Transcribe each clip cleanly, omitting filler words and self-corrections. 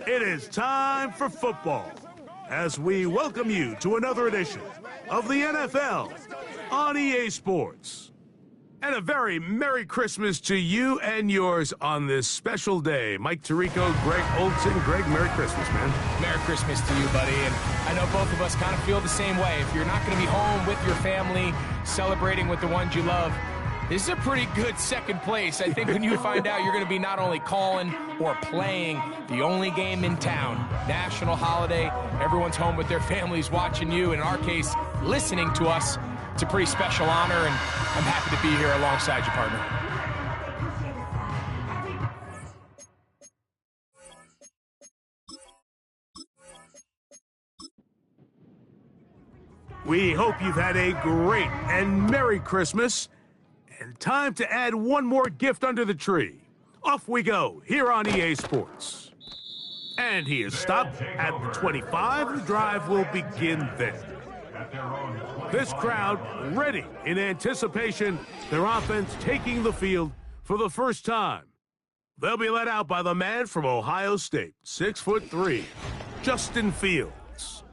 It is time for football as we welcome you to another edition of the NFL on EA Sports. And a very Merry Christmas to you and yours on this special day. Mike Tirico, Greg Olson. Greg, Merry Christmas, man. Merry Christmas to you, buddy. And I know both of us kind of feel the same way. If you're not going to be home with your family, celebrating with the ones you love, this is a pretty good second place. I think when you find out you're going to be not only calling or playing the only game in town, national holiday, everyone's home with their families watching you, in our case, listening to us, it's a pretty special honor, and I'm happy to be here alongside you, partner. We hope you've had a great and Merry Christmas. And time to add one more gift under the tree. Off we go here on EA Sports. And he is stopped at the 25. The drive will begin there. This crowd ready in anticipation, their offense taking the field for the first time. They'll be led out by the man from Ohio State, 6'3", Justin Fields.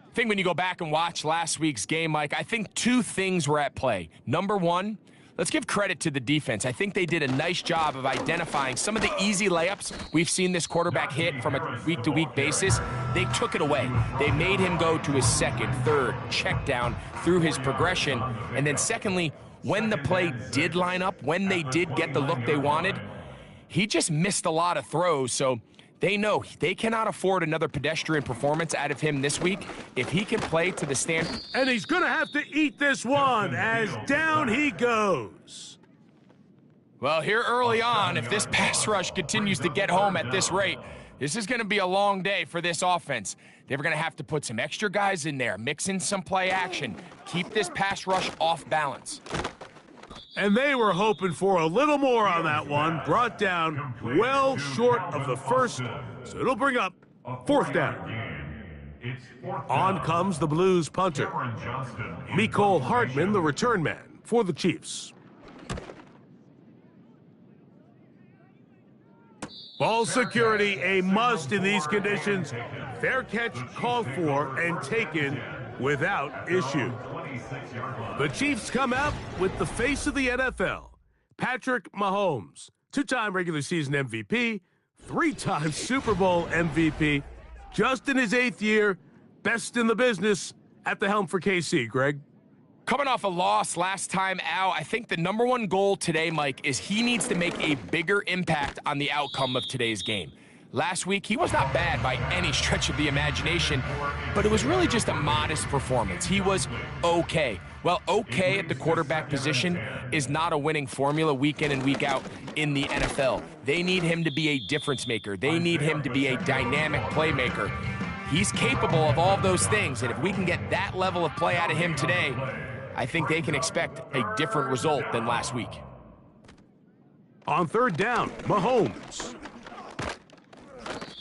I think when you go back and watch last week's game, Mike, I think two things were at play. Number one, let's give credit to the defense. I think they did a nice job of identifying some of the easy layups we've seen this quarterback hit from a week-to-week basis. They took it away. They made him go to his second, third, check down through his progression. And then secondly, when the play did line up, when they did get the look they wanted, he just missed a lot of throws. So they know they cannot afford another pedestrian performance out of him this week. If he can play to the standard. And he's going to have to eat this one as down he goes. Well, here early on, if this pass rush continues to get home at this rate, this is going to be a long day for this offense. They're going to have to put some extra guys in there, mix in some play action, keep this pass rush off balance. And they were hoping for a little more on that one. Brought down well short of the first, so it'll bring up fourth down. On comes the Blues punter, Mecole Hardman, the return man for the Chiefs. Ball security, a must in these conditions. Fair catch called for and taken without issue. The Chiefs come out with the face of the NFL, Patrick Mahomes, two-time regular season MVP, three-time Super Bowl MVP, just in his 8th year, best in the business at the helm for KC. Greg? Coming off a loss last time out, I think the number one goal today, Mike, is he needs to make a bigger impact on the outcome of today's game. Last week, he was not bad by any stretch of the imagination, but it was really just a modest performance. He was okay. Well, okay at the quarterback position is not a winning formula week in and week out in the NFL. They need him to be a difference maker. They need him to be a dynamic playmaker. He's capable of all those things, and if we can get that level of play out of him today, I think they can expect a different result than last week. On third down, Mahomes.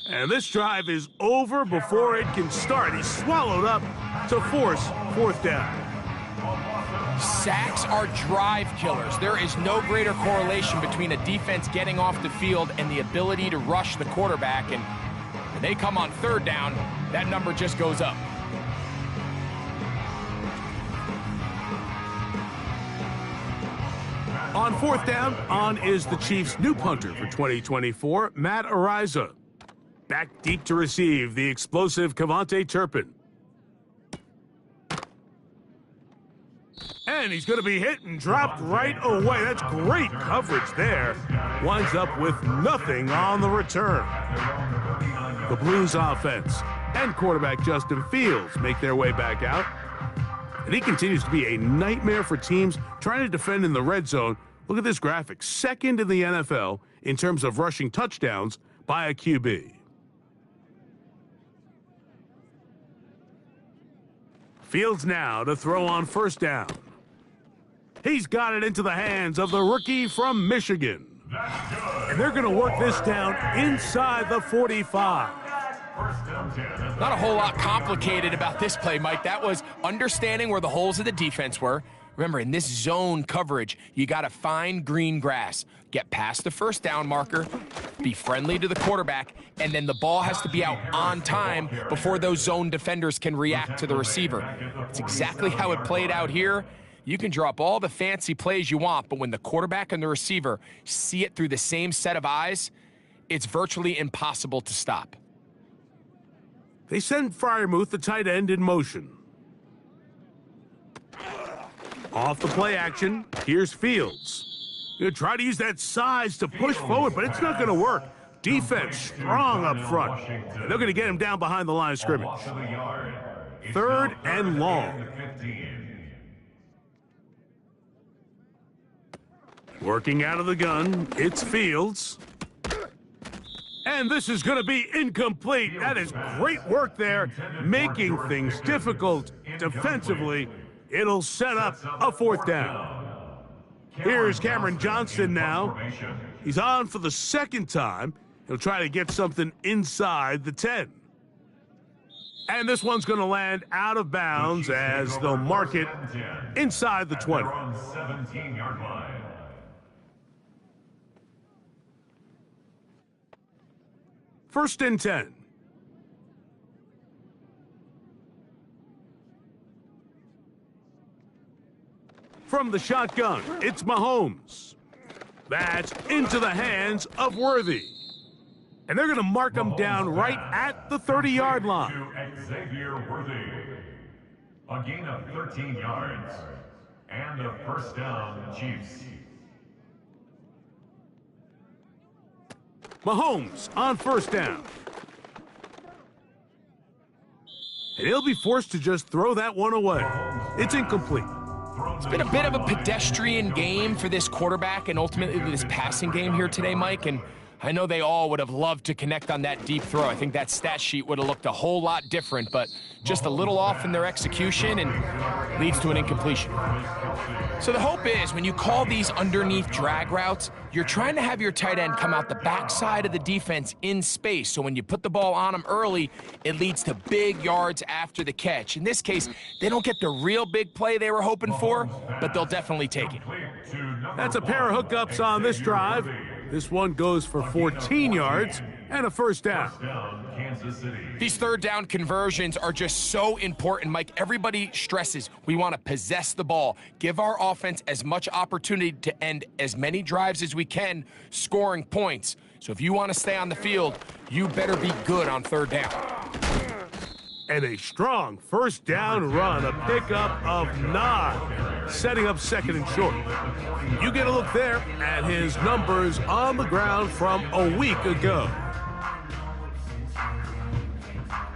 And this drive is over before it can start. He's swallowed up to force fourth down. Sacks are drive killers. There is no greater correlation between a defense getting off the field and the ability to rush the quarterback. And when they come on third down, that number just goes up. On fourth down, on is the Chiefs' new punter for 2024, Matt Araiza. Back deep to receive the explosive Kevontae Turpin. And he's going to be hit and dropped right away. That's great coverage there. Winds up with nothing on the return. The Blues offense and quarterback Justin Fields make their way back out. And he continues to be a nightmare for teams trying to defend in the red zone. Look at this graphic. Second in the NFL in terms of rushing touchdowns by a QB. Fields now to throw on first down. He's got it into the hands of the rookie from Michigan. And they're going to work this down inside the 45. Not a whole lot complicated about this play, Mike. That was understanding where the holes of the defense were, Remember, in this zone coverage, you got to find green grass, get past the first down marker, be friendly to the quarterback, and then the ball has to be out on time before those zone defenders can react to the receiver. It's exactly how it played out here. You can drop all the fancy plays you want, but when the quarterback and the receiver see it through the same set of eyes, it's virtually impossible to stop. They send Freiermuth, the tight end, in motion. Off the play action, here's Fields. He'll try to use that size to push forward, but it's not going to work. Defense strong up front. And they're going to get him down behind the line of scrimmage. 3rd and long. Working out of the gun, it's Fields. And this is going to be incomplete. That is great work there, making things difficult defensively. It'll set up a 4th down. Here's Cameron Johnston now. He's on for the 2nd time. He'll try to get something inside the 10. And this one's going to land out of bounds as they'll mark it inside the 20. 17-yard line. First and 10. From the shotgun, it's Mahomes. That's into the hands of Worthy. And they're going to mark him down right at the 30-yard line. To Xavier Worthy. A gain of 13 yards. And a first down, Chiefs. Mahomes on first down. And he'll be forced to just throw that one away. It's incomplete. It's been a bit of a pedestrian game for this quarterback and ultimately this passing game here today, Mike. And I know they all would have loved to connect on that deep throw. I think that stat sheet would have looked a whole lot different, but just a little off in their execution and leads to an incompletion. So the hope is when you call these underneath drag routes, you're trying to have your tight end come out the backside of the defense in space. So when you put the ball on them early, it leads to big yards after the catch. In this case, they don't get the real big play they were hoping for, but they'll definitely take it. That's a pair of hookups on this drive. This one goes for 14 yards and a first down. These 3rd down conversions are just so important, Mike. Everybody stresses we want to possess the ball, give our offense as much opportunity to end as many drives as we can, scoring points. So if you want to stay on the field, you better be good on 3rd down. And a strong first down run, a pickup of 9, setting up 2nd and short. You get a look there at his numbers on the ground from a week ago.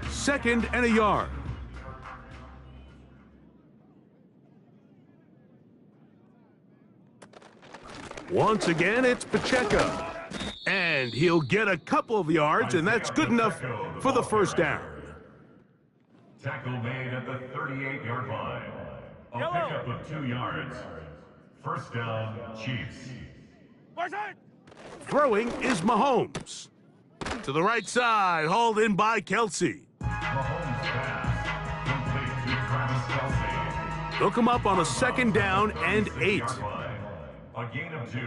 2nd and a yard. Once again, it's Pacheco. And he'll get a couple of yards, and that's good enough for the first down. Tackle made at the 38-yard line. A pickup of 2 yards. First down, Chiefs. Throwing is Mahomes. To the right side, hauled in by Kelsey. Mahomes pass. Complete to Travis Kelsey. They'll come up on a 2nd down and 8. A gain of 2.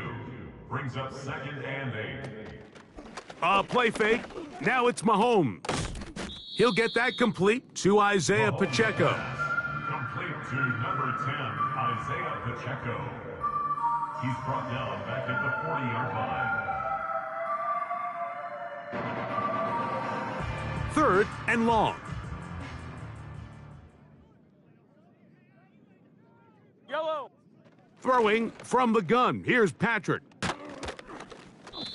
Brings up 2nd and 8. Play fake. Now it's Mahomes. He'll get that complete to Isaiah Pacheco. Complete to number 10, Isaiah Pacheco. He's brought down back at the 40-yard line. 3rd and long. Yellow. Throwing from the gun. Here's Patrick.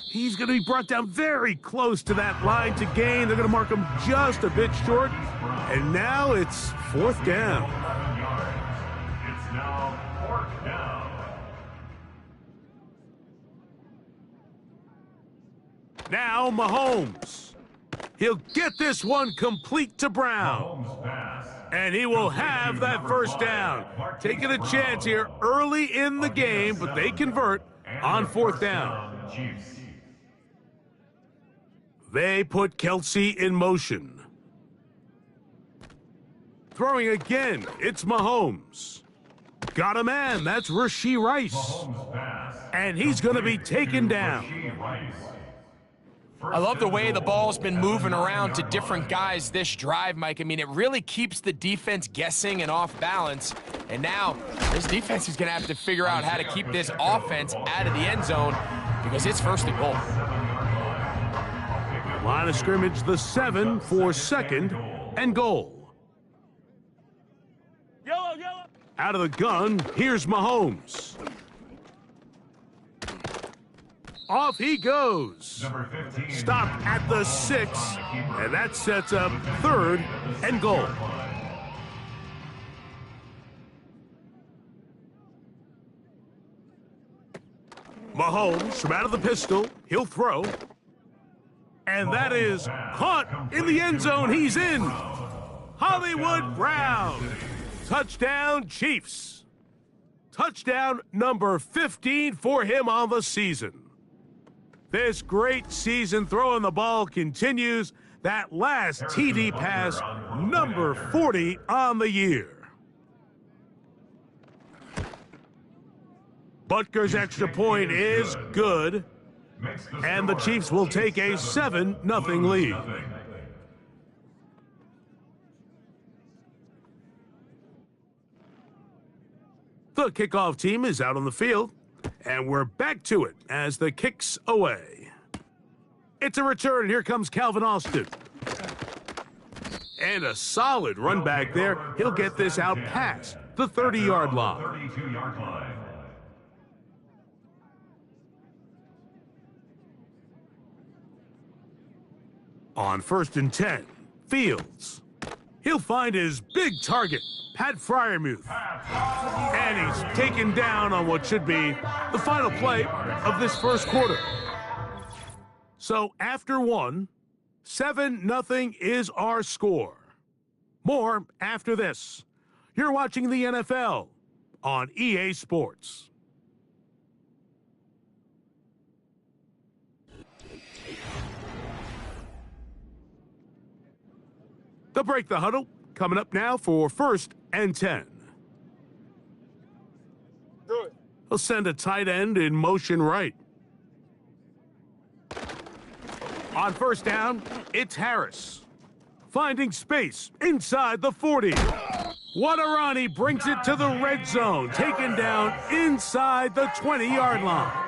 He's going to be brought down very close to that line to gain. They're going to mark him just a bit short. And now it's 4th down. It's now 4th down. Now Mahomes. He'll get this one complete to Brown. Mahomes pass. And he will have that first down. Taking a chance here early in the game, but they convert on 4th down. Chiefs. They put Kelsey in motion. Throwing again, it's Mahomes. got a man. That's Rashee Rice. Mahomes pass. And he's going to be taken down. Rashee Rice. I love the way the ball's been moving around to different guys this drive, Mike. I mean, it really keeps the defense guessing and off balance. And now this defense is going to have to figure out how to keep this offense out of the end zone because it's first and goal. Line of scrimmage, the 7 for second and goal. Out of the gun, here's Mahomes. Off he goes. Number 15. Stop at the 6, and that sets up third and goal. Mahomes from out of the pistol. He'll throw. And that is caught in the end zone. He's in. Hollywood Brown. Touchdown, Chiefs. Touchdown number 15 for him on the season. This great season throwing the ball continues. That last TD pass, number 40 on the year. Butker's extra point is good. And the Chiefs will take a 7-0 lead. The kickoff team is out on the field, and we're back to it as the kick's away. It's a return, and here comes Calvin Austin. And a solid run back there. He'll get this out past the 30-yard line. 32-yard line. On 1st and 10, Fields. He'll find his big target, Pat Freiermuth. And he's taken down on what should be the final play of this first quarter. So after one, 7-0 is our score. More after this. You're watching the NFL on EA Sports. They'll break the huddle. Coming up now for 1st and 10. He'll send a tight end in motion right. On 1st down, it's Harris. Finding space inside the 40. What a run. He brings it to the red zone. Taken down inside the 20-yard line.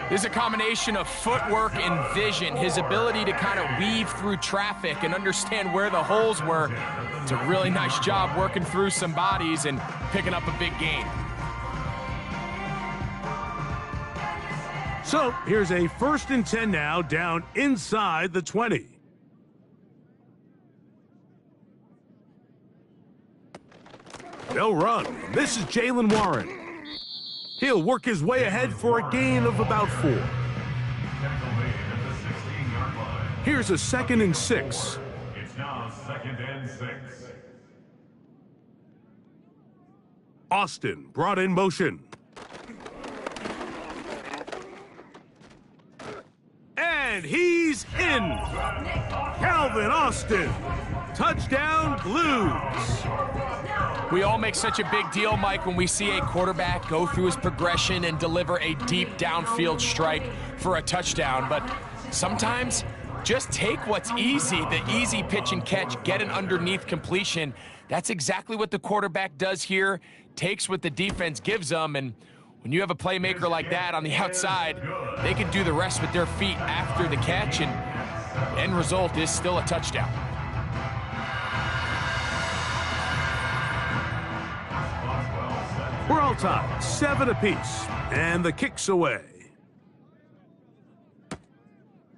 There's a combination of footwork and vision, his ability to kind of weave through traffic and understand where the holes were. It's a really nice job working through some bodies and picking up a big gain. So here's a 1st and 10 now, down inside the 20. They'll run. This is Jaylen Warren. He'll work his way ahead for a gain of about 4. Here's a 2nd and 6. It's now 2nd and 6. Austin brought in motion. And he's in. Calvin Austin. Touchdown Blues. We all make such a big deal, Mike, when we see a quarterback go through his progression and deliver a deep downfield strike for a touchdown. But sometimes just take what's easy, the easy pitch and catch, get an underneath completion. That's exactly what the quarterback does here, takes what the defense gives them, and when you have a playmaker like that on the outside, they can do the rest with their feet after the catch, and the end result is still a touchdown. We're all tied, 7 apiece, and the kick's away.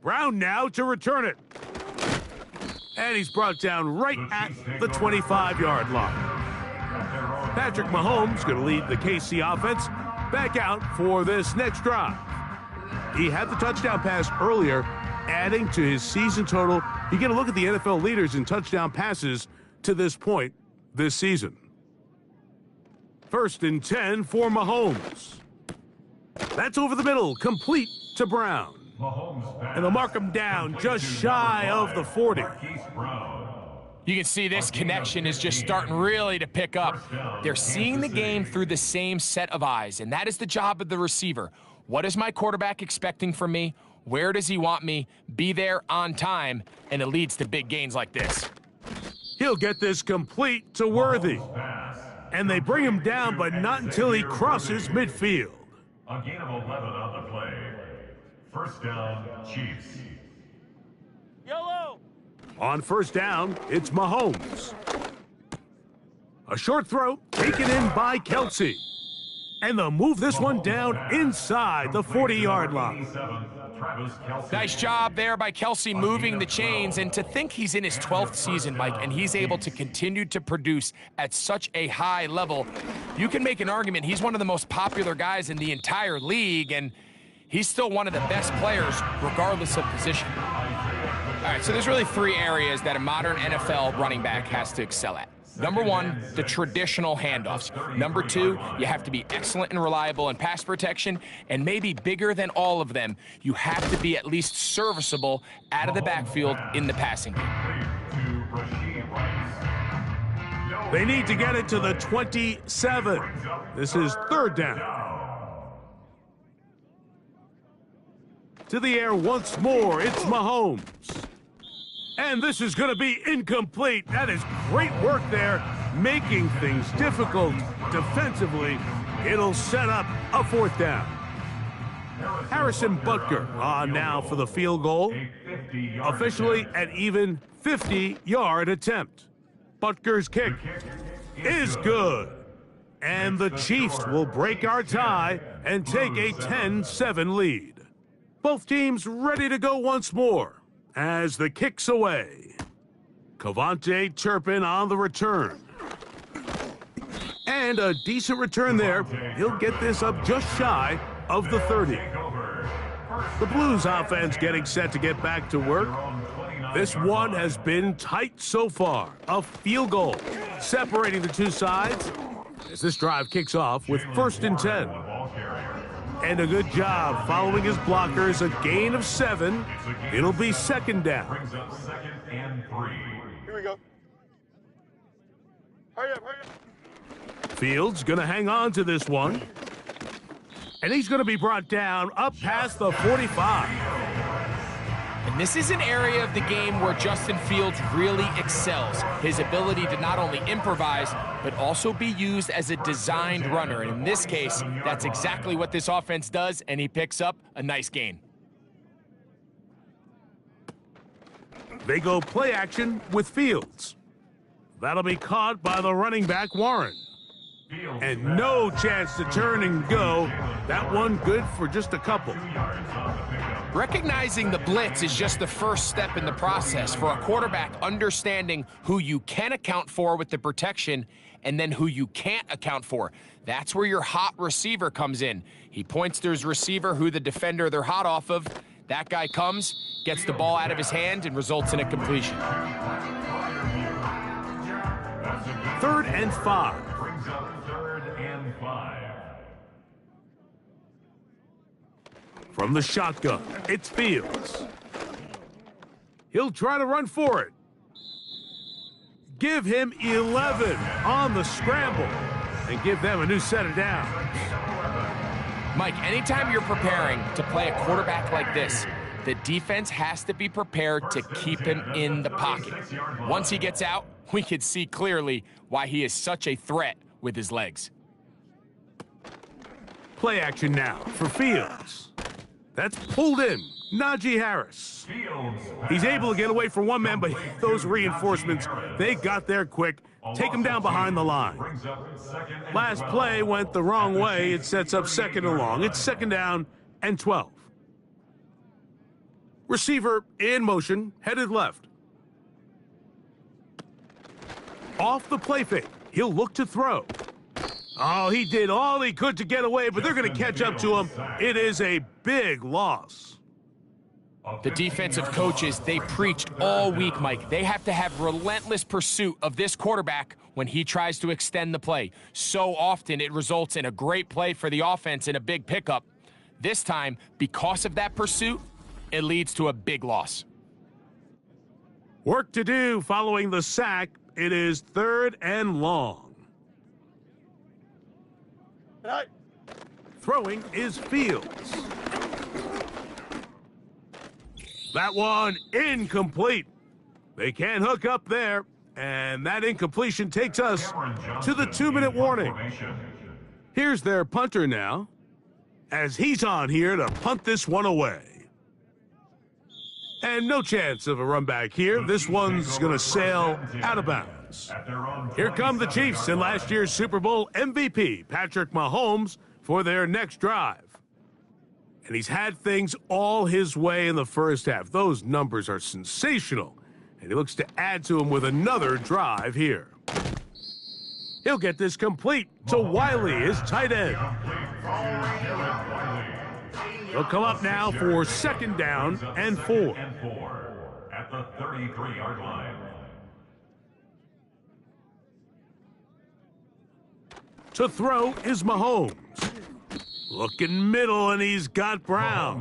Brown now to return it. And he's brought down right at the 25-yard line. Patrick Mahomes going to lead the KC offense back out for this next drive. He had the touchdown pass earlier, adding to his season total. You get a look at the NFL leaders in touchdown passes to this point this season. 1st and 10 for Mahomes. That's over the middle, complete to Brown. And they'll mark him down just shy of the 40. You can see this connection is just starting really to pick up. They're seeing the game through the same set of eyes, and that is the job of the receiver. What is my quarterback expecting from me? Where does he want me? Be there on time, and it leads to big gains like this. He'll get this complete to Worthy. And they bring him down, but not until he crosses midfield. A gain of 11 on the play. First down, Cheifs. Yellow. On first down, it's Mahomes. A short throw taken in by Kelsey. And they'll move this one down inside the 40-yard line. Nice job there by Kelsey moving the chains, and to think he's in his 12th season, Mike, and he's able to continue to produce at such a high level. You can make an argument he's one of the most popular guys in the entire league, and he's still one of the best players regardless of position. All right, so there's really three areas that a modern NFL running back has to excel at. Number one, the traditional handoffs. Number two, you have to be excellent and reliable in pass protection. And maybe bigger than all of them, you have to be at least serviceable out of the backfield in the passing game. They need to get it to the 27. This is third down. To the air once more, it's Mahomes. And this is going to be incomplete. That is great work there, making things difficult defensively. It'll set up a fourth down. Harrison Butker on now for the field goal. Officially an even 50-yard attempt. Butker's kick is good. And the Chiefs will break our tie and take a 10-7 lead. Both teams ready to go once more. As the kick's away. Cavante Turpin on the return. And a decent return there. He'll get this up just shy of the 30. The Blues offense getting set to get back to work. This one has been tight so far. A field goal separating the two sides as this drive kicks off with 1st and 10. And a good job following his blockers, a gain of 7. It'll be second down. Here we go. Hurry up. Fields going to hang on to this one. And he's going to be brought down up past the 45. And this is an area of the game where Justin Fields really excels. His ability to not only improvise, but also be used as a designed runner. And in this case, that's exactly what this offense does, and he picks up a nice gain. They go play action with Fields. That'll be caught by the running back, Warren. And no chance to turn and go. That one good for just a couple. Recognizing the blitz is just the first step in the process for a quarterback, understanding who you can account for with the protection and then who you can't account for. That's where your hot receiver comes in. He points to his receiver, who the defender they're hot off of. That guy comes, gets the ball out of his hand, and results in a completion. 3rd and 5. From the shotgun, it's Fields. He'll try to run for it. Give him 11 on the scramble and give them a new set of downs. Mike, anytime you're preparing to play a quarterback like this, the defense has to be prepared to keep him in the pocket. Once he gets out, we can see clearly why he is such a threat with his legs. Play action now for Fields. That's pulled in. Najee Harris. He's able to get away from one man, but those reinforcements, they got there quick. Take him down behind the line. Last play went the wrong way. It sets up 2nd and long. It's 2nd down and 12. Receiver in motion, headed left. Off the play fake. He'll look to throw. Oh, he did all he could to get away, but they're going to catch up to him. It is a big loss. The defensive coaches, they preached all week, Mike. They have to have relentless pursuit of this quarterback when he tries to extend the play. So often it results in a great play for the offense and a big pickup. This time, because of that pursuit, it leads to a big loss. Work to do following the sack. It is 3rd and long. Throwing is Fields. That one incomplete. They can't hook up there, and that incompletion takes us to the 2-minute warning. Here's their punter now, as he's on here to punt this one away. And no chance of a run back here. This one's going to sail out of bounds. Here come the Chiefs and last year's Super Bowl MVP, Patrick Mahomes, for their next drive. And he's had things all his way in the first half. Those numbers are sensational. And he looks to add to them with another drive here. He'll get this complete to Wiley, his tight end. He'll come up now for 2nd down and 4. At the 33-yard line. To throw is Mahomes. Looking middle, and he's got Brown.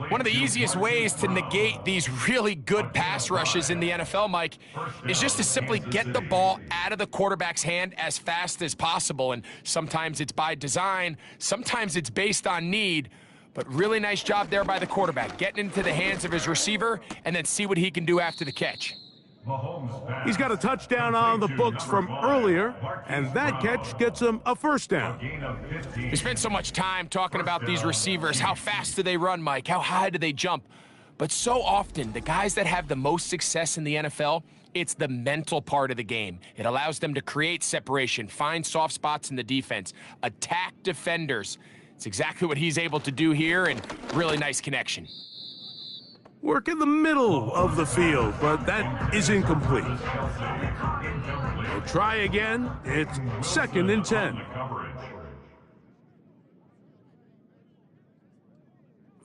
One of the easiest ways to negate these really good pass rushes in the NFL, Mike, is just to simply get the ball out of the quarterback's hand as fast as possible. And sometimes it's by design, sometimes it's based on need. But really nice job there by the quarterback, getting into the hands of his receiver and then see what he can do after the catch. He's got a touchdown on the books from earlier, and that catch gets him a 1st down. We spent so much time talking about these receivers. How fast do they run, Mike? How high do they jump? But so often, the guys that have the most success in the NFL, it's the mental part of the game. It allows them to create separation, find soft spots in the defense, attack defenders. It's exactly what he's able to do here, and really nice connection. Work in the middle of the field, but that is incomplete. They'll try again. It's 2nd and 10.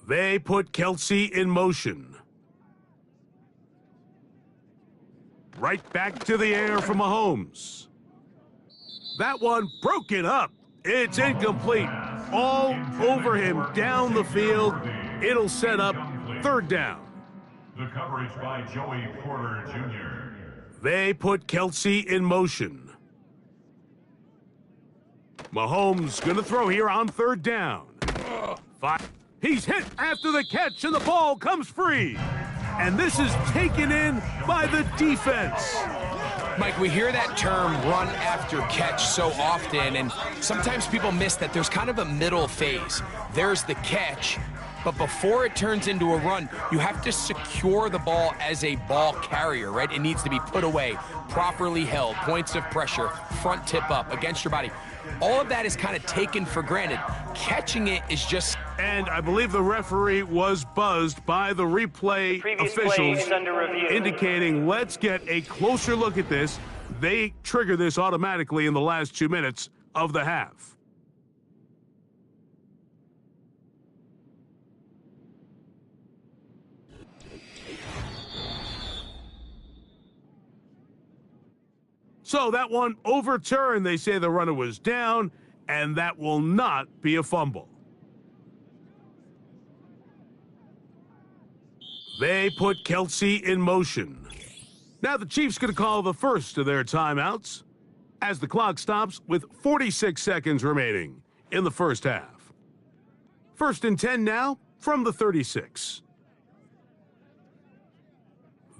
They put Kelsey in motion. Right back to the air for Mahomes. That one broken up. It's incomplete. All over him down the field. It'll set up 3rd down. The coverage by Joey Porter Jr. They put Kelsey in motion. Mahomes going to throw here on 3rd down. 5. He's hit after the catch, and the ball comes free. And this is taken in by the defense. Mike, we hear that term run after catch so often, and sometimes people miss that there's kind of a middle phase. There's the catch, but before it turns into a run, you have to secure the ball as a ball carrier, right? It needs to be put away, properly held, points of pressure, front tip up against your body. All of that is kind of taken for granted. Catching it is just... And I believe the referee was buzzed by the replay officials indicating, let's get a closer look at this. They trigger this automatically in the last 2 minutes of the half. So that one overturned. They say the runner was down, and that will not be a fumble. They put Kelsey in motion. Now the Chiefs going to call the first of their timeouts as the clock stops with 46 seconds remaining in the first half. 1st and 10 now from the 36.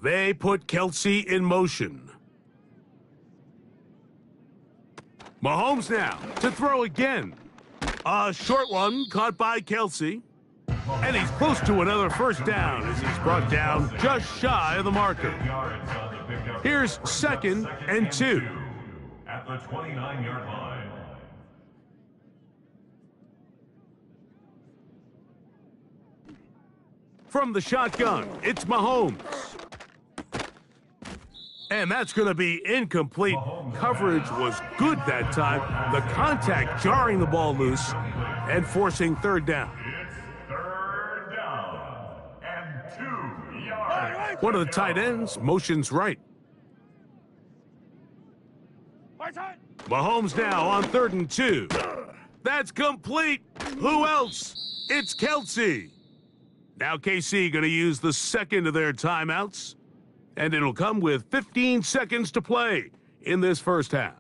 They put Kelsey in motion. Mahomes now to throw again. A short one caught by Kelsey. And he's close to another 1st down as he's brought down just shy of the marker. Here's 2nd and 2. At the 29-yard line. From the shotgun, it's Mahomes. And that's going to be incomplete. Coverage was good that time. The contact jarring the ball loose and forcing 3rd down. It's 3rd down and 2 yards. One of the tight ends motions right. Mahomes now on 3rd and 2. That's complete. Who else? It's Kelsey. Now KC going to use the 2nd of their timeouts And it'll come with 15 seconds to play in this first half.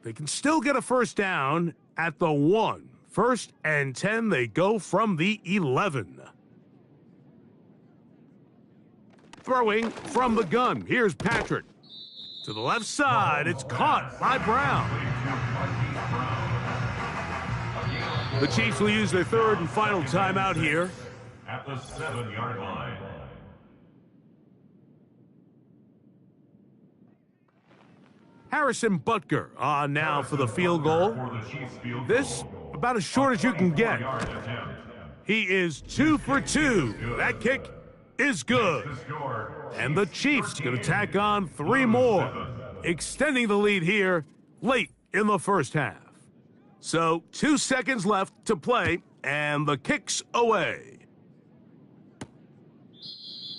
They can still get a first down at the 1. 1st and 10, they go from the 11. Throwing from the gun, here's Patrick. To the left side, it's caught by Brown. The Chiefs will use their third and final timeout here. At the 7-yard line. Harrison Butker on now for the field goal. This about as short as you can get. He is 2 for 2. That kick is good. And the Chiefs going to tack on 3 more, extending the lead here late in the first half. So 2 seconds left to play, and the kick's away.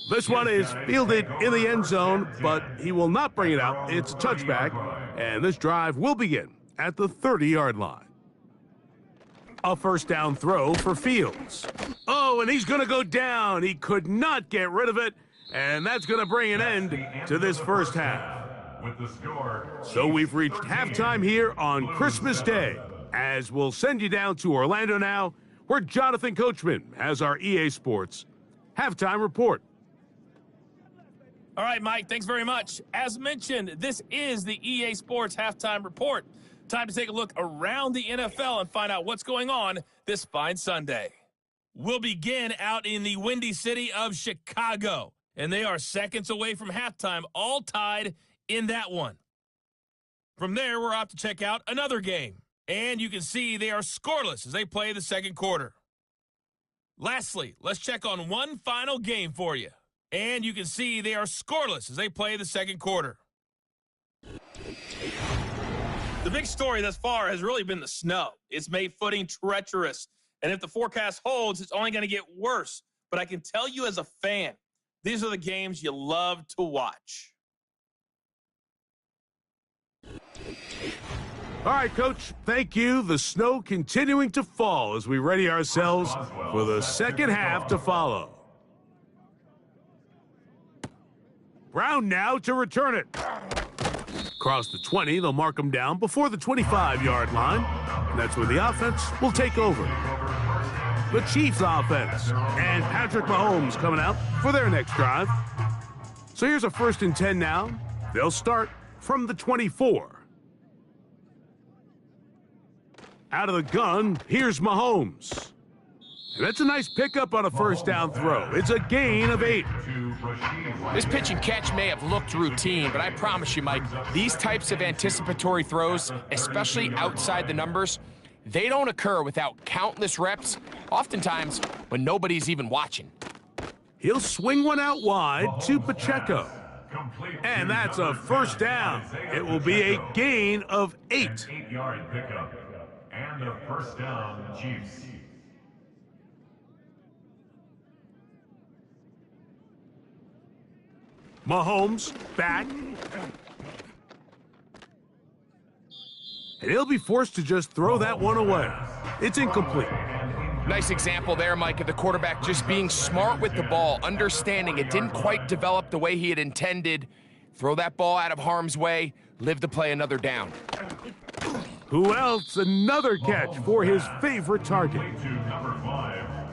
This one is fielded in the end zone, but he will not bring it out. It's a touchback, and this drive will begin at the 30-yard line. A first down throw for Fields. Oh, and he's going to go down. He could not get rid of it, and that's going to bring an end to this first half. So we've reached halftime here on Christmas Day, as we'll send you down to Orlando now, where Jonathan Coachman has our EA Sports halftime report. All right, Mike, thanks very much. As mentioned, this is the EA Sports Halftime Report. Time to take a look around the NFL and find out what's going on this fine Sunday. We'll begin out in the windy city of Chicago, and they are seconds away from halftime, all tied in that one. From there, we're off to check out another game, and you can see they are scoreless as they play the second quarter. Lastly, let's check on one final game for you. And you can see they are scoreless as they play the second quarter. The big story thus far has really been the snow. It's made footing treacherous. And if the forecast holds, it's only going to get worse. But I can tell you as a fan, these are the games you love to watch. All right, Coach, thank you. The snow continuing to fall as we ready ourselves for the second half to follow. Brown now to return it. Across the 20, they'll mark him down before the 25-yard line. And that's where the offense will take over. The Chiefs offense and Patrick Mahomes coming out for their next drive. So here's a 1st and 10 now. They'll start from the 24. Out of the gun, here's Mahomes. And that's a nice pickup on a first down throw. It's a gain of 8. This pitch and catch may have looked routine, but I promise you, Mike, these types of anticipatory throws, especially outside the numbers, they don't occur without countless reps, oftentimes when nobody's even watching. He'll swing one out wide to Pacheco. And that's a first down. It will be a gain of 8. 8-yard pickup and a first down, Chiefs. Mahomes back. And he'll be forced to just throw that one away. It's incomplete. Nice example there, Mike, of the quarterback just being smart with the ball, understanding it didn't quite develop the way he had intended. Throw that ball out of harm's way, live to play another down. Who else? Another catch for his favorite target.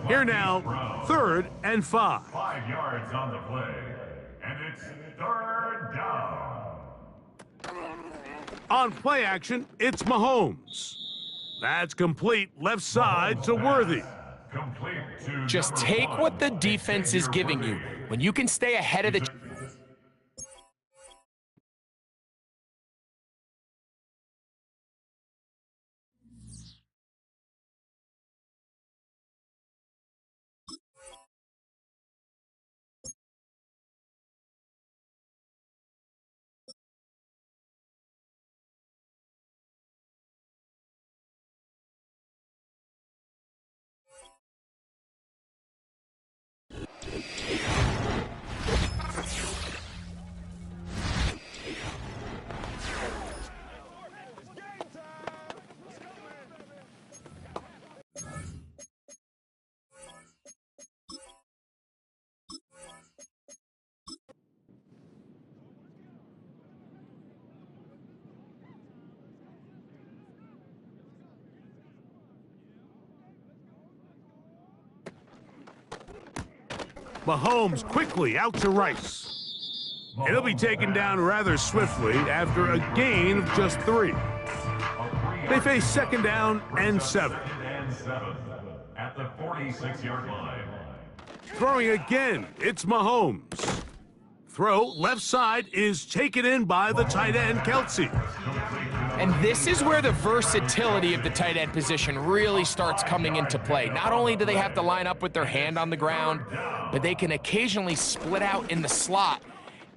Here now, 3rd and 5. 5 yards on the play. And it's 3rd down. On play action, it's Mahomes. That's complete left side to Worthy. Just take what the defense is giving you. When you can stay ahead of the... Mahomes quickly out to Rice. And he'll be taken down rather swiftly after a gain of just 3. They face 2nd down and 7. At the 46-yard line. Throwing again, it's Mahomes. Throw left side is taken in by the tight end, Kelsey. And this is where the versatility of the tight end position really starts coming into play. Not only do they have to line up with their hand on the ground, but they can occasionally split out in the slot.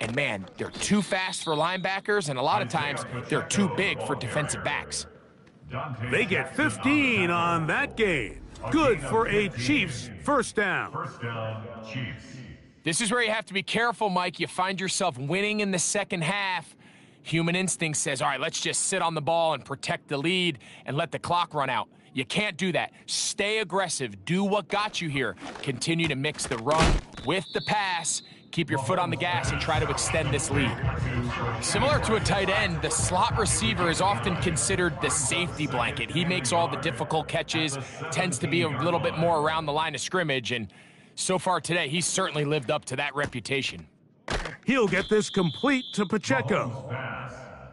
And man, they're too fast for linebackers, and a lot of times they're too big for defensive backs. They get 15 on that gain. Good for a Chiefs first down. First down, Chiefs. This is where you have to be careful, Mike. You find yourself winning in the second half. Human instinct says, all right, let's just sit on the ball and protect the lead and let the clock run out. You can't do that. Stay aggressive. Do what got you here. Continue to mix the run with the pass. Keep your foot on the gas and try to extend this lead. Similar to a tight end, the slot receiver is often considered the safety blanket. He makes all the difficult catches, tends to be a little bit more around the line of scrimmage, and so far today, he's certainly lived up to that reputation. He'll get this complete to Pacheco.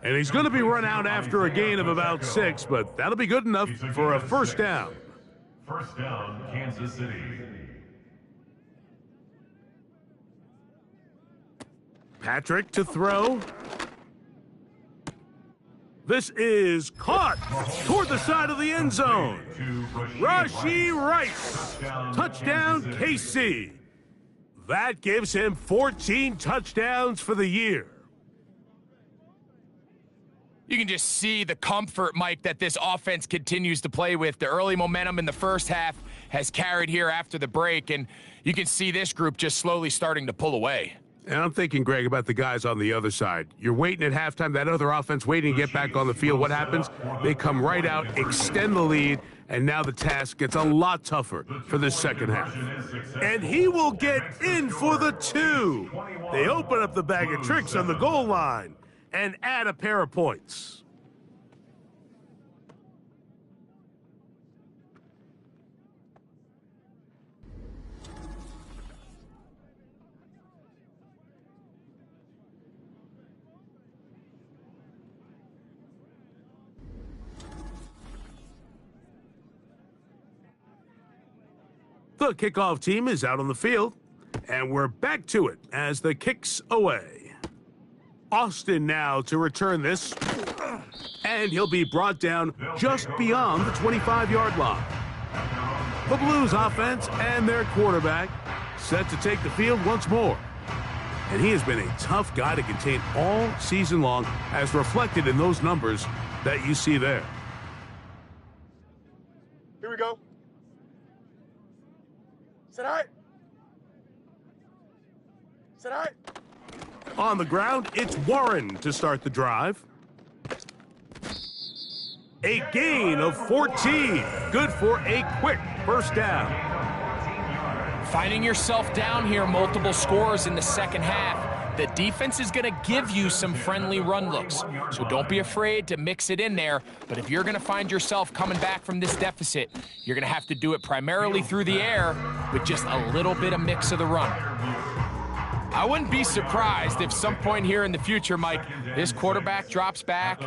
And he's going to be run out after a gain of about 6, but that'll be good enough for a first down. First down, Kansas City. Patrick to throw. This is caught toward the side of the end zone. Rashee Rice. Touchdown, KC. That gives him 14 touchdowns for the year. You can just see the comfort, Mike, that this offense continues to play with. The early momentum in the first half has carried here after the break, and you can see this group just slowly starting to pull away. And I'm thinking, Greg, about the guys on the other side. You're waiting at halftime, that other offense waiting to get back on the field. What happens? They come right out, extend the lead, and now the task gets a lot tougher for this second half. And he will get in for the 2. They open up the bag of tricks on the goal line and add a pair of points. The kickoff team is out on the field, and we're back to it as the kick's away. Austin now to return this, and he'll be brought down just beyond the 25-yard line. The Blues offense and their quarterback set to take the field once more. And he has been a tough guy to contain all season long, as reflected in those numbers that you see there. Here we go. Sit high. Sit high. On the ground, it's Warren to start the drive. A gain of 14. Good for a quick first down. Finding yourself down here, multiple scores in the second half. The defense is going to give you some friendly run looks, so don't be afraid to mix it in there. But if you're going to find yourself coming back from this deficit, you're going to have to do it primarily through the air with just a little bit of mix of the run. I wouldn't be surprised if some point here in the future, Mike, this quarterback drops back.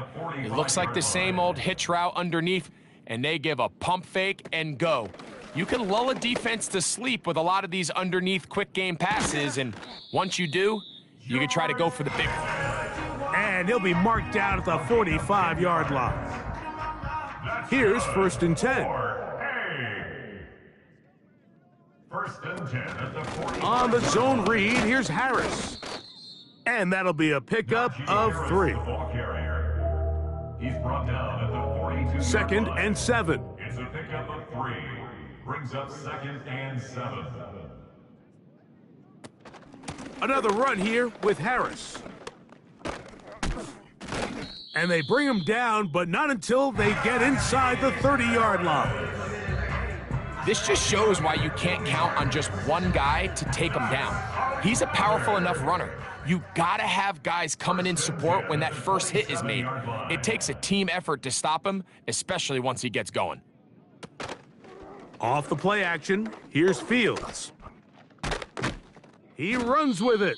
It looks like the same old hitch route underneath, and they give a pump fake and go. You can lull a defense to sleep with a lot of these underneath quick game passes, and once you do, you can try to go for the big one. And he'll be marked down at the 45-yard line. Here's first and 10. First and 10 at the 40. On the zone read, here's Harris. And that'll be a pickup of 3. He's brought down at the 42. Second and 7. It's a pickup of 3. Brings up second and 7. Another run here with Harris. And they bring him down, but not until they get inside the 30-yard line. This just shows why you can't count on just one guy to take him down. He's a powerful enough runner. You gotta have guys coming in support when that first hit is made. It takes a team effort to stop him, especially once he gets going. Off the play action, here's Fields. He runs with it.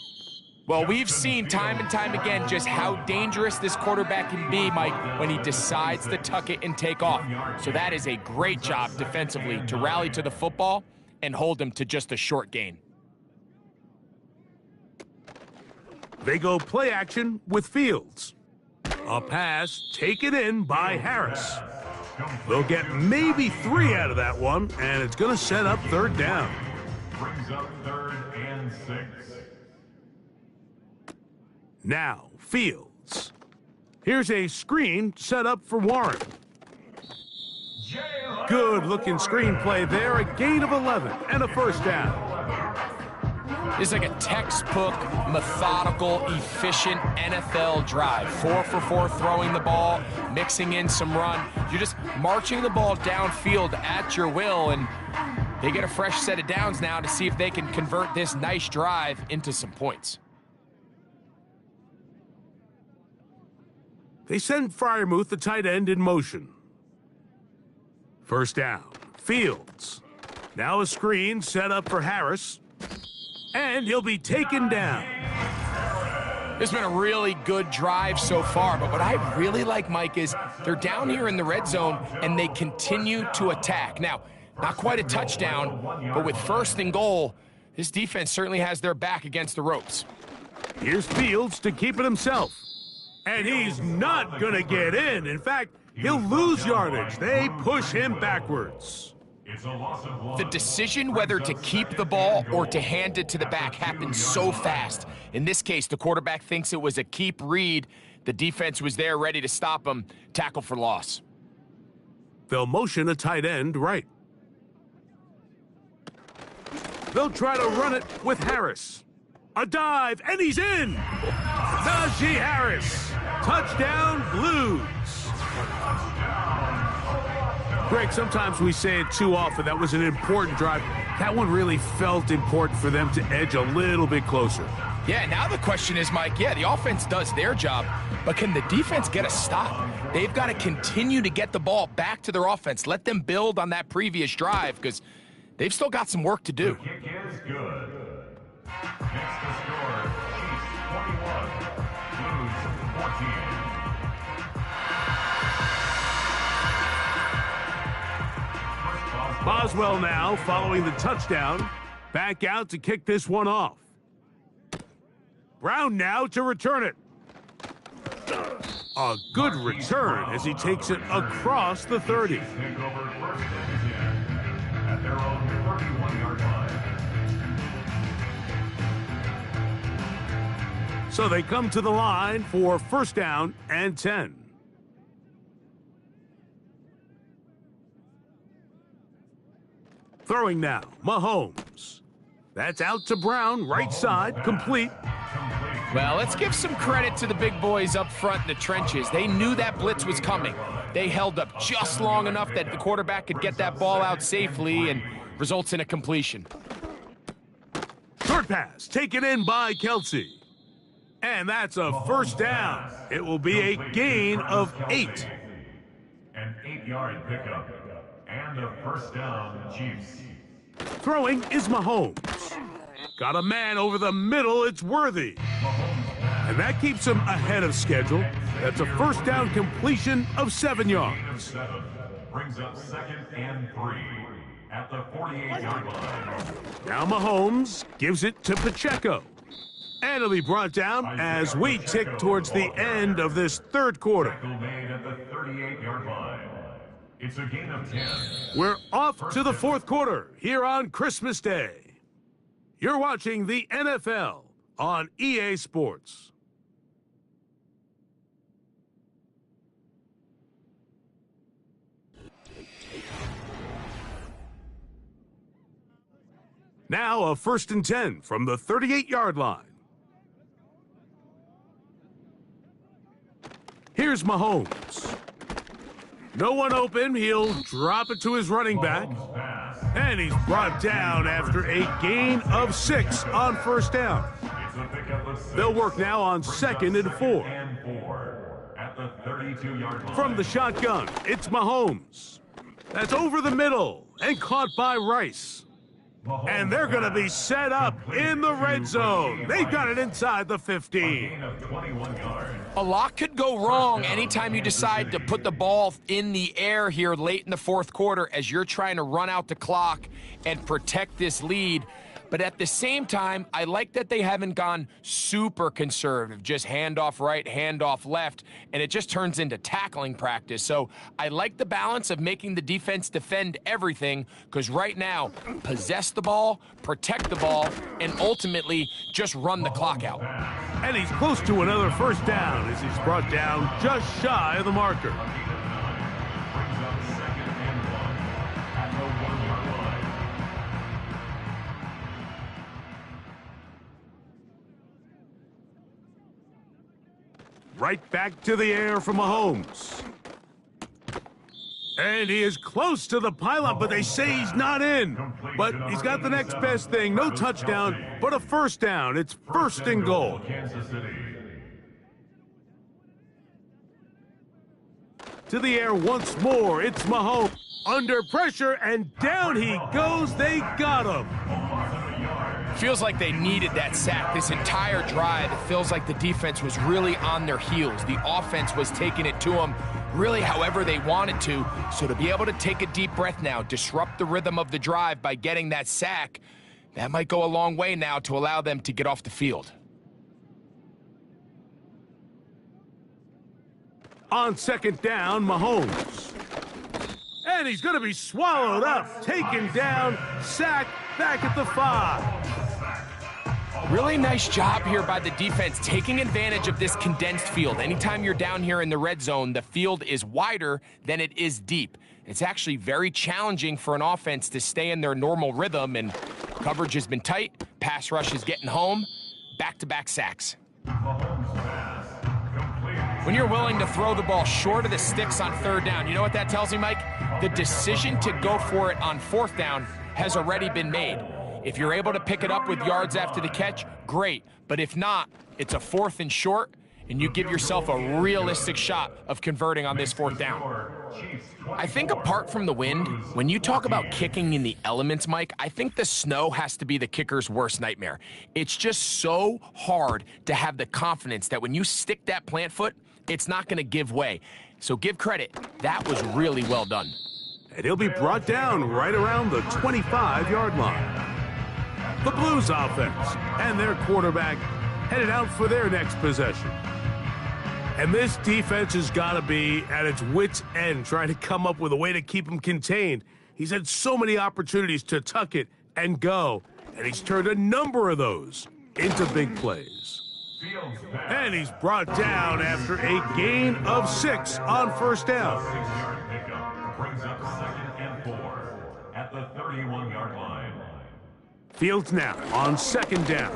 Well, we've seen time and time again just how dangerous this quarterback can be, Mike, when he decides to tuck it and take off. So that is a great job defensively to rally to the football and hold him to just a short gain. They go play action with Fields. A pass taken in by Harris. They'll get maybe 3 out of that one, and it's going to set up third down. Brings up 3rd and 6. Now, Fields. Here's a screen set up for Warren. Good looking screenplay there, a gain of 11 and a first down. It's like a textbook, methodical, efficient NFL drive. 4 for 4 throwing the ball, mixing in some run. You're just marching the ball downfield at your will, and they get a fresh set of downs now to see if they can convert this nice drive into some points. They send Freiermuth, the tight end, in motion. First down, Fields. Now a screen set up for Harris, and he'll be taken down. It's been a really good drive so far, but what I really like, Mike, is they're down here in the red zone, and they continue to attack. Now, not quite a touchdown, but with 1st and goal, this defense certainly has their back against the ropes. Here's Fields to keep it himself. And he's not going to get in. In fact, he'll lose yardage. They push him backwards. The decision whether to keep the ball or to hand it to the back happens so fast. In this case, the quarterback thinks it was a keep read. The defense was there ready to stop him. Tackle for loss. They'll motion a tight end right. They'll try to run it with Harris. A dive, and he's in! Najee Harris. Touchdown, Blues. Greg, sometimes we say it too often. That was an important drive. That one really felt important for them to edge a little bit closer. Yeah, now the question is, Mike, yeah, the offense does their job, but can the defense get a stop? They've got to continue to get the ball back to their offense. Let them build on that previous drive, because they've still got some work to do. The kick is good. Next to score, Cheifs 21, Blues 14. Boswell now, following the touchdown, back out to kick this one off. Brown now to return it. A good return as he takes it across the 30. Take over 1st and 10 at their own 31-yard line. So they come to the line for 1st down and 10. Throwing now, Mahomes. That's out to Brown, right side, complete. Well, let's give some credit to the big boys up front in the trenches. They knew that blitz was coming. They held up just long enough that the quarterback could get that ball out safely and results in a completion. Short pass, taken in by Kelsey. And that's a 1st down. It will be a gain of 8. An 8-yard pickup and a 1st down, Cheifs. Throwing is Mahomes. Got a man over the middle, it's Worthy. And that keeps him ahead of schedule. That's a 1st down completion of 7 yards. 7 brings up 2nd and 3 at the 48-yard line. Now Mahomes gives it to Pacheco. And it'll be brought down as we tick towards the end of this 3rd quarter. Tackle made at the 38-yard line. It's a gain of 10. We're off to the 4th quarter here on Christmas Day. You're watching the NFL on EA Sports. Now a 1st and 10 from the 38-yard line. Here's Mahomes. No one open. He'll drop it to his running back. And he's brought down after a gain of 6 on 1st down. They'll work now on 2nd and 4. At the 32-yard line. From the shotgun, it's Mahomes. That's over the middle and caught by Rice. And they're going to be set up in the red zone. They've got it inside the 15. A lot could go wrong anytime you decide to put the ball in the air here late in the fourth quarter as you're trying to run out the clock and protect this lead. But at the same time, I like that they haven't gone super conservative, just handoff right, handoff left, and it just turns into tackling practice. So I like the balance of making the defense defend everything, because right now, possess the ball, protect the ball, and ultimately just run the clock out. And he's close to another first down as he's brought down just shy of the marker. Right back to the air from Mahomes. And he is close to the pylon, but they say he's not in. But he's got the next best thing. No touchdown, but a first down. It's first and goal. To the air once more. It's Mahomes. Under pressure, and down he goes. They got him. Feels like they needed that sack this entire drive. It feels like the defense was really on their heels. The offense was taking it to them really however they wanted to. So to be able to take a deep breath now, disrupt the rhythm of the drive by getting that sack, that might go a long way now to allow them to get off the field. On second down, Mahomes. And he's going to be swallowed up, taken down, sacked, back at the 5. Really nice job here by the defense, taking advantage of this condensed field. Anytime you're down here in the red zone, the field is wider than it is deep. It's actually very challenging for an offense to stay in their normal rhythm, and coverage has been tight, pass rush is getting home, back-to-back sacks. When you're willing to throw the ball short of the sticks on third down, you know what that tells me, Mike? The decision to go for it on fourth down has already been made. If you're able to pick it up with yards after the catch, great. But if not, it's a fourth and short, and you give yourself a realistic shot of converting on this fourth down. I think apart from the wind, when you talk about kicking in the elements, Mike, I think the snow has to be the kicker's worst nightmare. It's just so hard to have the confidence that when you stick that plant foot, it's not going to give way. So give credit. That was really well done. And he'll be brought down right around the 25-yard line. The Blues offense and their quarterback headed out for their next possession. And this defense has got to be at its wits' end trying to come up with a way to keep him contained. He's had so many opportunities to tuck it and go, and he's turned a number of those into big plays. And he's brought down after a gain of 6 on first down. 6-yard pickup brings up 2nd and 4 at the 31-yard line. Fields now on second down.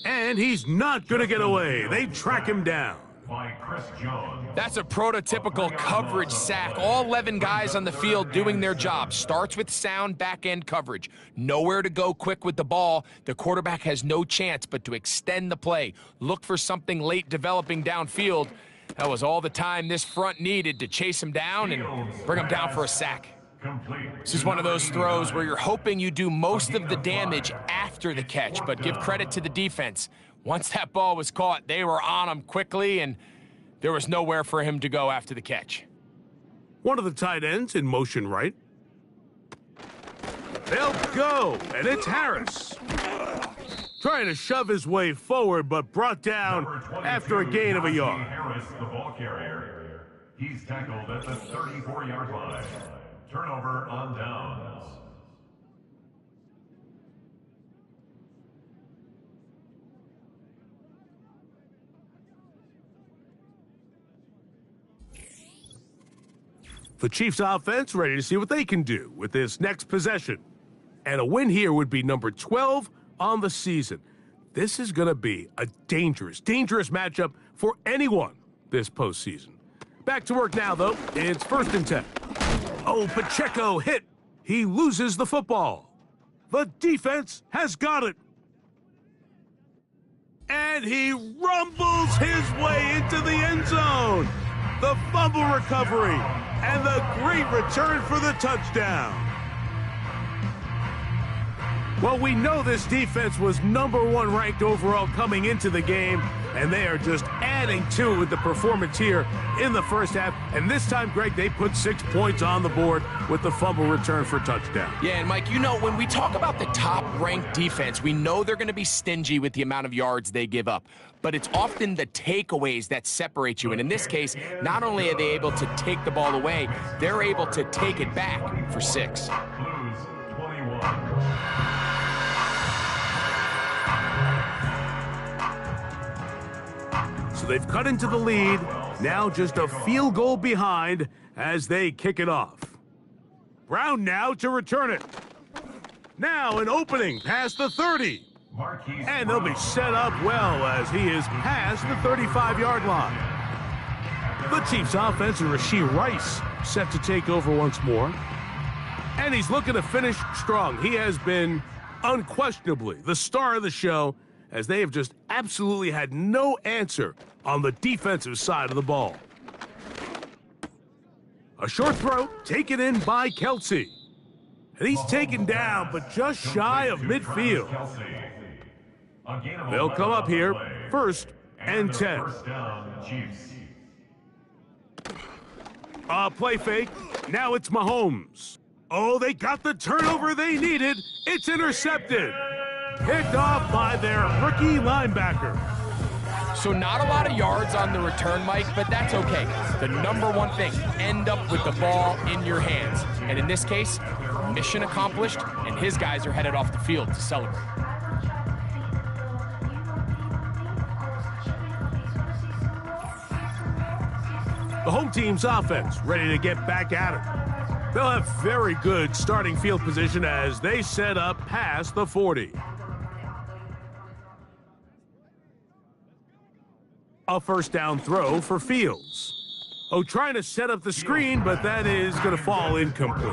And he's not going to get away. They track him down. By Chris Jones. That's a prototypical coverage sack. All 11 guys on the field doing their job. Starts with sound back-end coverage. Nowhere to go quick with the ball. The quarterback has no chance but to extend the play. Look for something late developing downfield. That was all the time this front needed to chase him down and bring him down for a sack. This is one of those throws where you're hoping you do most of the damage after the catch, but give credit to the defense. Once that ball was caught, they were on him quickly, and there was nowhere for him to go after the catch. One of the tight ends in motion right. They'll go, and it's Harris. Trying to shove his way forward, but brought down after a gain of a yard. Harris, the ball carrier. He's tackled at the 34-yard line. Turnover on downs. The Chiefs offense ready to see what they can do with this next possession. And a win here would be number 12 on the season. This is going to be a dangerous matchup for anyone this postseason. Back to work now, though. It's 1st and 10. Oh, Pacheco hit. He loses the football. The defense has got it. And he rumbles his way into the end zone. The fumble recovery and the great return for the touchdown. Well, we know this defense was #1 ranked overall coming into the game, and they are just adding to it with the performance here in the first half. And this time, Greg, they put 6 points on the board with the fumble return for touchdown. Yeah, and Mike, you know, when we talk about the top-ranked defense, we know they're going to be stingy with the amount of yards they give up. But it's often the takeaways that separate you. And in this case, not only are they able to take the ball away, they're able to take it back for 6. Blues 21. So they've cut into the lead, now just a field goal behind as they kick it off. Brown now to return it. Now an opening past the 30. And they'll be set up well as he is past the 35-yard line. The Chiefs offense and Rashee Rice set to take over once more. And he's looking to finish strong. He has been unquestionably the star of the show, as they have just absolutely had no answer on the defensive side of the ball. A short throw taken in by Kelsey. And he's taken down, but just shy of midfield. They'll come up here, 1st and 10. Play fake. Now it's Mahomes. Oh, they got the turnover they needed. It's intercepted. Picked off by their rookie linebacker. So not a lot of yards on the return, Mike, but that's okay. The #1 thing, end up with the ball in your hands. And in this case, mission accomplished, and his guys are headed off the field to celebrate. The home team's offense ready to get back at it. They'll have very good starting field position as they set up past the 40. A first down throw for Fields. Oh, trying to set up the screen, but that is going to fall incomplete.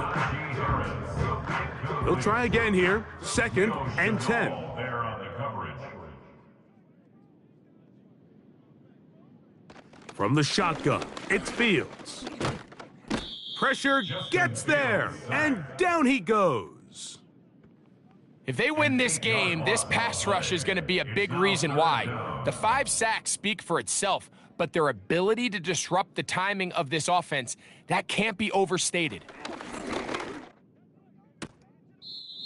They'll try again here, 2nd and 10. From the shotgun, it's Fields. Pressure gets there, and down he goes. If they win this game, this pass rush is going to be a big reason why. The 5 sacks speak for itself, but their ability to disrupt the timing of this offense, that can't be overstated.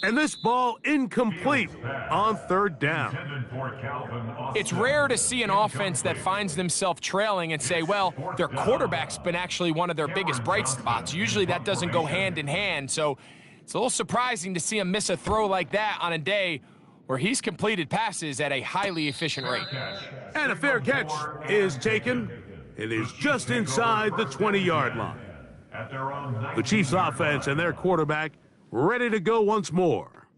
And this ball incomplete on 3rd down. It's rare to see an offense that finds themselves trailing and say, well, their quarterback's been actually one of their biggest bright spots. Usually that doesn't go hand in hand, so it's a little surprising to see him miss a throw like that on a day where he's completed passes at a highly efficient rate. And a fair catch is taken. It is just inside the 20-yard line. The Chiefs offense and their quarterback ready to go once more.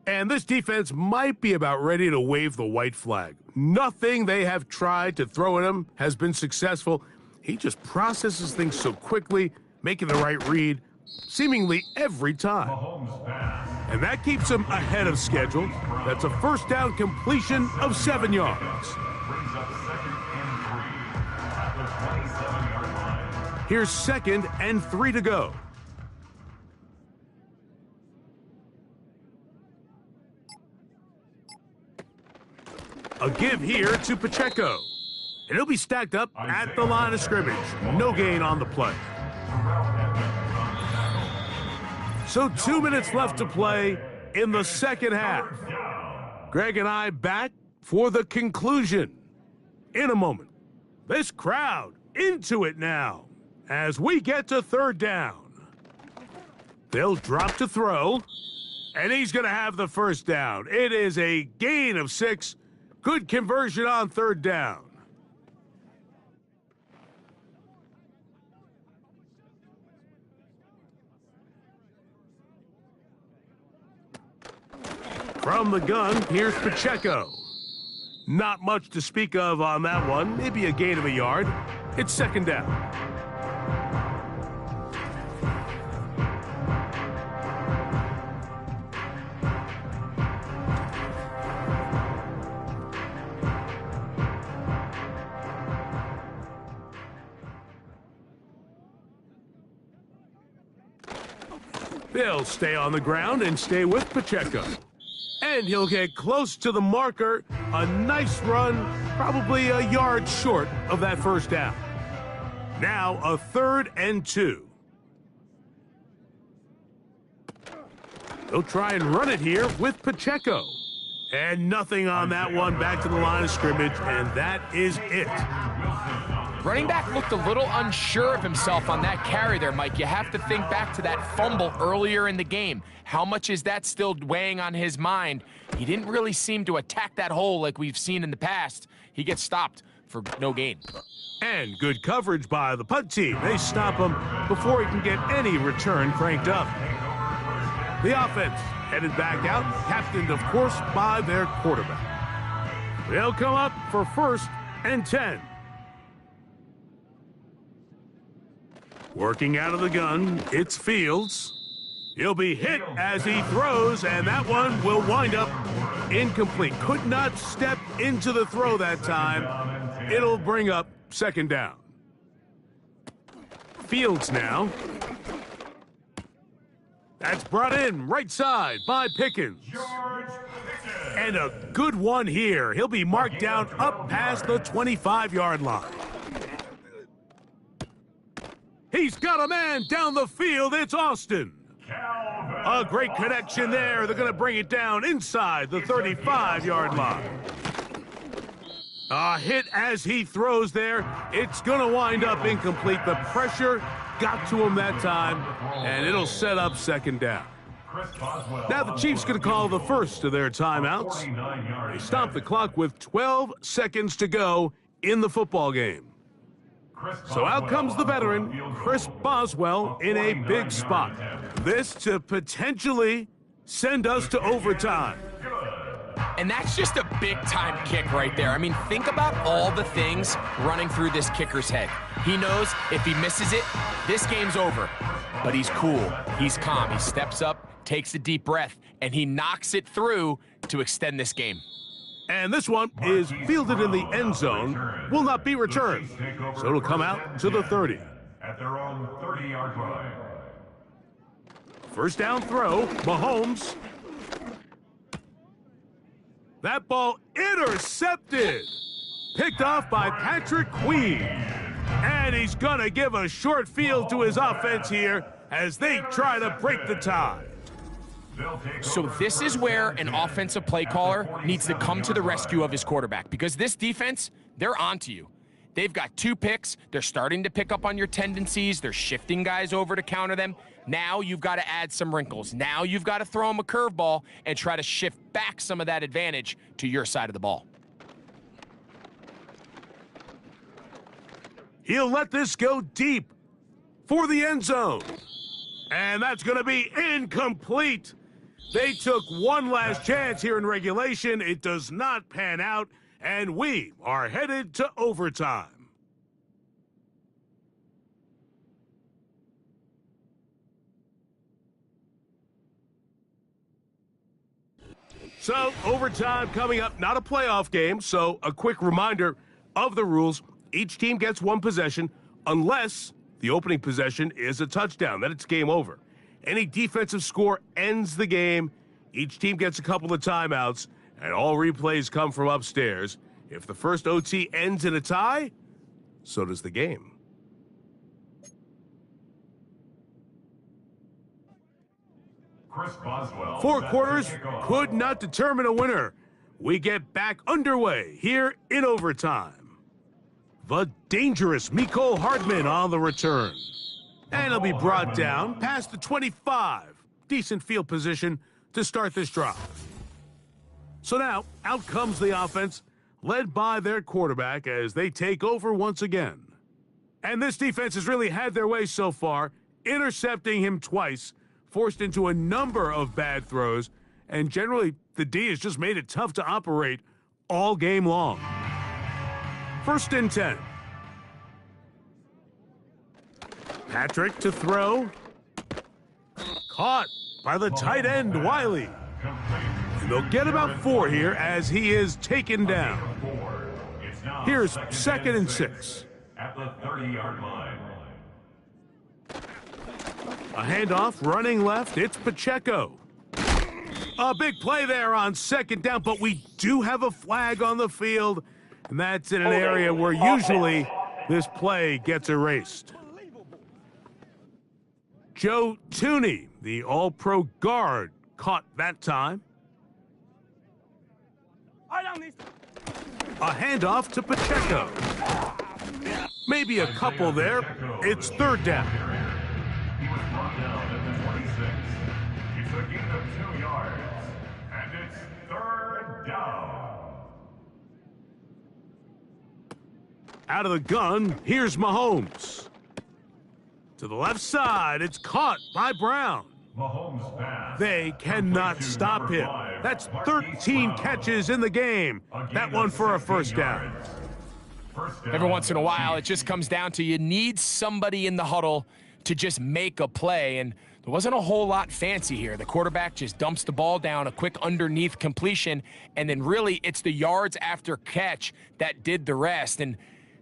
And this defense might be about ready to wave the white flag. Nothing they have tried to throw at him has been successful. He just processes things so quickly, making the right read seemingly every time. And that keeps him ahead of schedule. That's a first down completion of 7 yards. Here's 2nd and 3 to go. A give here to Pacheco. And he'll be stacked up at the line of scrimmage. No gain on the play. So 2 minutes left to play in the second half. Greg and I back for the conclusion in a moment. This crowd into it now as we get to 3rd down. They'll drop to throw, and he's going to have the first down. It is a gain of 6. Good conversion on 3rd down. From the gun, here's Pacheco. Not much to speak of on that one. Maybe a gain of a yard. It's 2nd down. They'll stay on the ground and stay with Pacheco. And he'll get close to the marker. A nice run, probably a yard short of that first down. Now a 3rd and 2. They'll try and run it here with Pacheco. And nothing on that one, back to the line of scrimmage, and that is it. Running back looked a little unsure of himself on that carry there, Mike. You have to think back to that fumble earlier in the game. How much is that still weighing on his mind? He didn't really seem to attack that hole like we've seen in the past. He gets stopped for no gain. And good coverage by the punt team. They stop him before he can get any return cranked up. The offense headed back out, captained, of course, by their quarterback. They'll come up for 1st and 10. Working out of the gun, it's Fields. He'll be hit as he throws, and that one will wind up incomplete. Could not step into the throw that time. It'll bring up 2nd down. Fields now. That's brought in right side by Pickens. And a good one here. He'll be marked down up past the 25-yard line. He's got a man down the field. It's Austin. A great connection there. They're going to bring it down inside the 35-yard line. A hit as he throws there. It's going to wind up incomplete. The pressure got to him that time, and it'll set up 2nd down. Now the Chiefs going to call the first of their timeouts. They stop the clock with 12 seconds to go in the football game. So out comes the veteran, Chris Boswell, in a big spot. This to potentially send us to overtime. And that's just a big-time kick right there. I mean, think about all the things running through this kicker's head. He knows if he misses it, this game's over. But he's cool. He's calm. He steps up, takes a deep breath, and he knocks it through to extend this game. And this one is fielded in the end zone, will not be returned. So it'll come out to the 30. At their own 30-yard line. 1st down throw, Mahomes. That ball intercepted. Picked off by Patrick Queen. And he's going to give a short field to his offense here as they try to break the tie. So this is where an offensive play caller needs to come to the rescue of his quarterback, because this defense, they're onto you. They've got 2 picks. They're starting to pick up on your tendencies. They're shifting guys over to counter them. Now you've got to add some wrinkles. Now you've got to throw them a curveball and try to shift back some of that advantage to your side of the ball. He'll let this go deep for the end zone. And that's going to be incomplete. They took one last chance here in regulation. It does not pan out, and we are headed to overtime. So, overtime coming up, not a playoff game, so a quick reminder of the rules. Each team gets 1 possession unless the opening possession is a touchdown. Then it's game over. Any defensive score ends the game. Each team gets a couple of timeouts, and all replays come from upstairs. If the first OT ends in a tie, so does the game. Chris Boswell. 4 quarters could not determine a winner. We get back underway here in overtime. The dangerous Mecole Hardman on the return. And he'll be brought down past the 25. Decent field position to start this drive. So now, out comes the offense, led by their quarterback as they take over once again. And this defense has really had their way so far, intercepting him twice, forced into a number of bad throws, and generally, the D has just made it tough to operate all game long. 1st and 10. Patrick to throw. Caught by the tight end, Wiley. And they'll get about 4 here as he is taken down. Here's 2nd and 6. At the 30-yard line. A handoff running left. It's Pacheco. A big play there on second down, but we do have a flag on the field, and that's in an area where usually this play gets erased. Joe Tooney, the All-Pro guard, caught that time. A handoff to Pacheco. Maybe a couple there. It's third down. He was brought down at the 26. It's a gain of 2 yards. And it's third down. Out of the gun, here's Mahomes. To the left side, it's caught by Brown. Mahomes pass. They cannot stop him. That's 13 catches in the game. That one for a first down. Every once in a while, it just comes down to you need somebody in the huddle to just make a play, and there wasn't a whole lot fancy here. The quarterback just dumps the ball down, a quick underneath completion, and then really it's the yards after catch that did the rest, and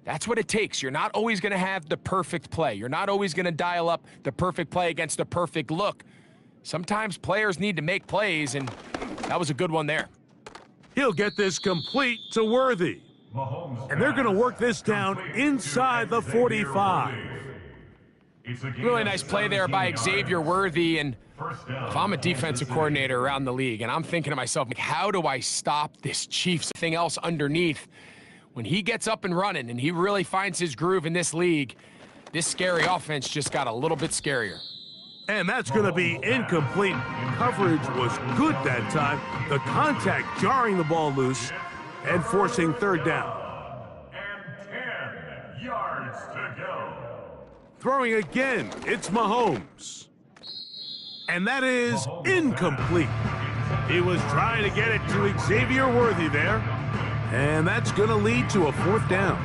that's what it takes. You're not always going to have the perfect play. You're not always going to dial up the perfect play against the perfect look. Sometimes players need to make plays, and that was a good one there. He'll get this complete to Worthy. And they're going to work this down inside the 45. Really nice play there by Xavier Worthy, and if I'm a defensive coordinator around the league, and I'm thinking to myself, how do I stop this Cheifs thing else underneath? When he gets up and running and he really finds his groove in this league, this scary offense just got a little bit scarier. And that's going to be incomplete. Coverage was good that time. The contact jarring the ball loose and forcing third down. And 10 yards to go. Throwing again, it's Mahomes. And that is incomplete. He was trying to get it to Xavier Worthy there. And that's going to lead to a fourth down.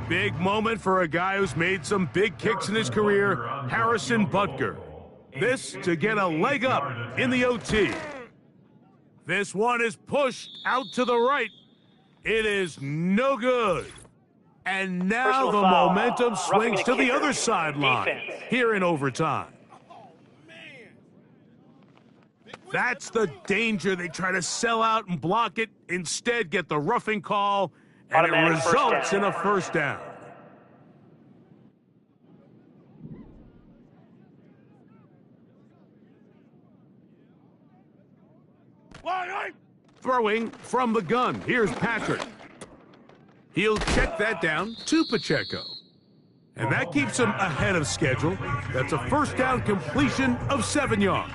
Big moment for a guy who's made some big kicks in his career, Harrison Butker. This to get a leg up in the OT. This one is pushed out to the right. It is no good. And now the momentum swings to the other sideline here in overtime. That's the danger. They try to sell out and block it, instead get the roughing call, and it results in a first down. Throwing from the gun. Here's Patrick. He'll check that down to Pacheco. And that keeps him ahead of schedule. That's a first down completion of 7 yards.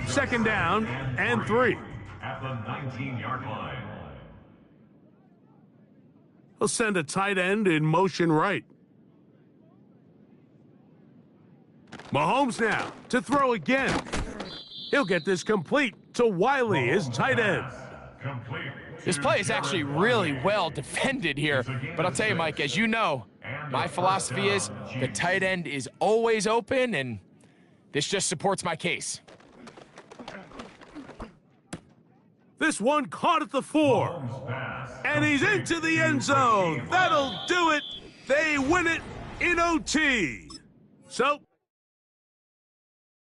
Second down and 3. At the 19-yard line. He'll send a tight end in motion right. Mahomes now to throw again. He'll get this complete to Wiley, his tight end. This play is actually really well defended here. But I'll tell you, Mike, as you know, my philosophy is the tight end is always open, and this just supports my case. This one caught at the 4. And he's into the end zone. That'll do it. They win it in OT. So